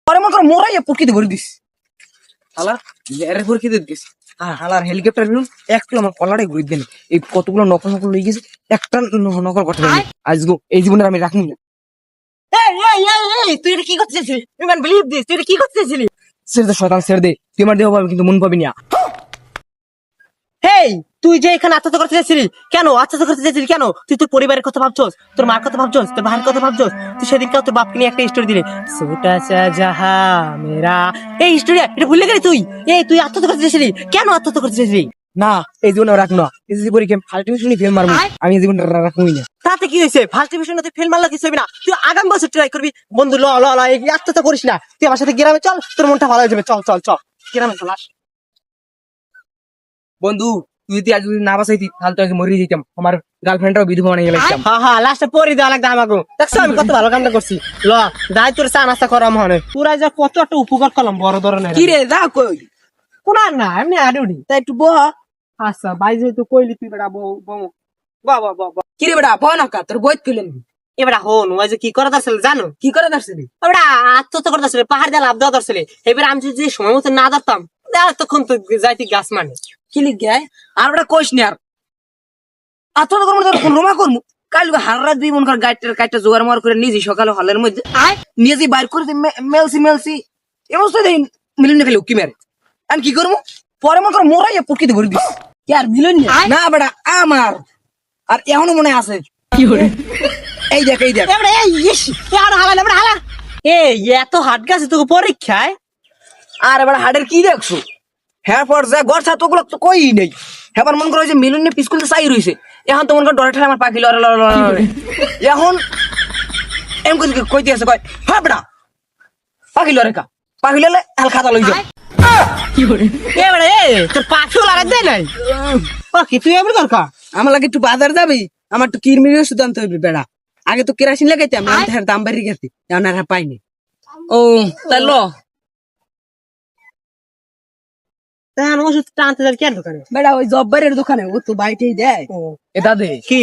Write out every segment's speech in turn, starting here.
পরে মনে করো মোরাই প্রকৃতি ভরে দিস হালার এর প্রকৃতি দিস আর হালার হেলিকপ্টার বিরুন একটু আমার কলাটাই ঘুরে দেন এই কতগুলো নকল নকল লই গেছে একটা নকল করতে পারি আজগো এই জীবনে আমি রাখুন না। তুই এটা কি করতে চাইছিলি? ইউ ক্যান বিলিভ দিস, তুই এটা কি করতে চাইছিলি? ছেড়ে দে শয়তান ছেড়ে দে তুই আমার দেহ পাবি কিন্তু মন পাবি না। হেই, তুই যে এখানে আত্মহত্যা করতে চাইছিলি কেন? আত্মহত্যা করতে চাইছিলি কেন? তুই তোর পরিবারের কথা ভাবছস, তোর মার কথা ভাবছস, তোর ভাইয়ের কথা ভাবছস। তুই সেদিনকে তোর বাপকে নিয়ে একটা স্টোরি দিলি, ছোটা সা জাহা মেরা। এই স্টোরি এটা ভুলে গেলি তুই? তুই আত্মহত্যা করতে চাইছিলি কেন? আত্মহত্যা করতে চাইছিলি না এই জীবনে রাখবো না, এসএসসি পরীক্ষা ফার্স্ট ডিভিশনে ফেল মারবো আমি এই জীবনে রাখবোই না। তাতে কি হয়েছে? ফার্স্ট ডিভিশনে তুই ফেল মারলে কিছু হবে না। তুই আগামী বছর ট্রাই করবি। বন্ধু ল ল ল, এই আত্মহত্যা করিস না। তুই আমার সাথে গ্রামে চল, তোর মনটা ভালো হয়ে যাবে। চল চল চল গ্রামে চল। বন্ধু তুই যদি আজ যদি না বাঁচাইতি তাহলে তো আজকে মরে যেতাম, আমার গার্লফ্রেন্ডটাও বিধবা বানিয়ে গেলাম। হ্যাঁ লাস্টে পরি দেওয়া লাগবে আমাকে। দেখছো আমি কত ভালো কামটা করছি। ল যাই তোর চা নাস্তা করা মনে তোরা যা কত একটা উপকার করলাম বড় ধরনের। কি রে যা কই কোন না এমনি আড়ি তাই একটু বহ। আচ্ছা ভাই যেহেতু কইলি তুই বেটা বউ বউ বাবা বাবা কি রে বেটা বহ না কা তোর বইত কইলেন এবার হন ওই যে কি করা দরছিল জানো? কি করে দাঁড়ছিলি? এবার আত্মহত্যা করতে আসলে পাহাড় দিয়ে লাভ দেওয়া দরছিল। এবার আমি যদি সময় মতো না ধরতাম তখন তো যাইতি গাছ মানে কি লিখ গায় আর বেটা কইস নি আর আত্মহত্যা করবো তোর কোন রোমা করবো কাল হার রাত দুই মন কর গাইটের কাইটা জোগাড় মার করে নিজে সকালে হলের মধ্যে নিজে বাইর করে মেলসি মেলসি এমন তো দেই মিলন না খালি উকি মারে আর কি করবো পরে মনে করো মোরাই প্রকৃতি ভরে দিস কি আর মিলন না বেটা আমার আর এখনো মনে আছে কি করে এই দেখ এই দেখ এবার এই ইস আর হালা এবার হালা এই এত হাট গাছে তোকে পরীক্ষায় আর এবার হাটের কি দেখছো হ্যাঁ পর যা গড় ছাত্র গুলো তো কই নেই হ্যাঁ মন করো যে মিলন নিয়ে পিসকুলতে চাই রয়েছে এখন তো মনে করো ডরে ঠেলে আমার পাখি লড়ে এখন এম কইতে আছে কয় হ্যাঁ বেটা পাখি লড়ে কা পাখি লড়লে হাল খাতা লই যাও কি করে এবারে তোর পাখিও লাগাই দেয় নাই পাখি তুই এবার দরকার আমার লাগে একটু বাজার যাবি আমার একটু কিরমির ওষুধ আনতে হবে বেড়া আগে তো কেরাসিন লাগাইতাম আমি দাম বাড়ি গেছে এখন আর পাইনি ও তাই ল তাহলে ওষুধ টানতে যাবি কেন দোকানে? বেড়া ওই জব্বারের দোকানে ও তো বাইটেই দেয় এটা দে কি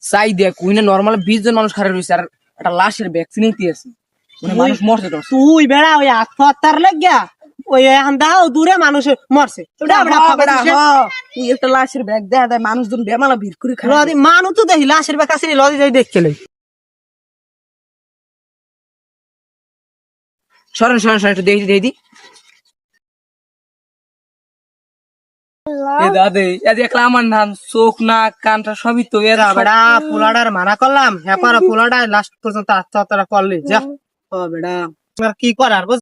চাই দেখ কুইনে নর্মাল 20 জন মানুষ খারাপ রয়েছে আর একটা লাশের ভ্যাকসিন নিতে আছে মানে মানুষ মরছে তো তুই বেড়া ওই আত্মহত্যার লাগিয়া ওই এখন দাও দূরে মানুষ মরছে তুই একটা লাশের ব্যাগ দেয় দেয় মানুষজন বেমালা ভিড় করে খায় লদি মানুষ তো দেখি লাশের ব্যাগ আছে লদি যাই দেখতে লই সরেন সরেন সরেন একটু দেখি দেখি দাদে দেখলাম আমার নাম চোখ নাক কানটা সবই তো এরা বেড়া পোলাডার মানা করলাম হ্যাপার পোলাডা লাস্ট পর্যন্ত আত্মহত্যা করলি যা ও বেড়া আর কি করার বুঝ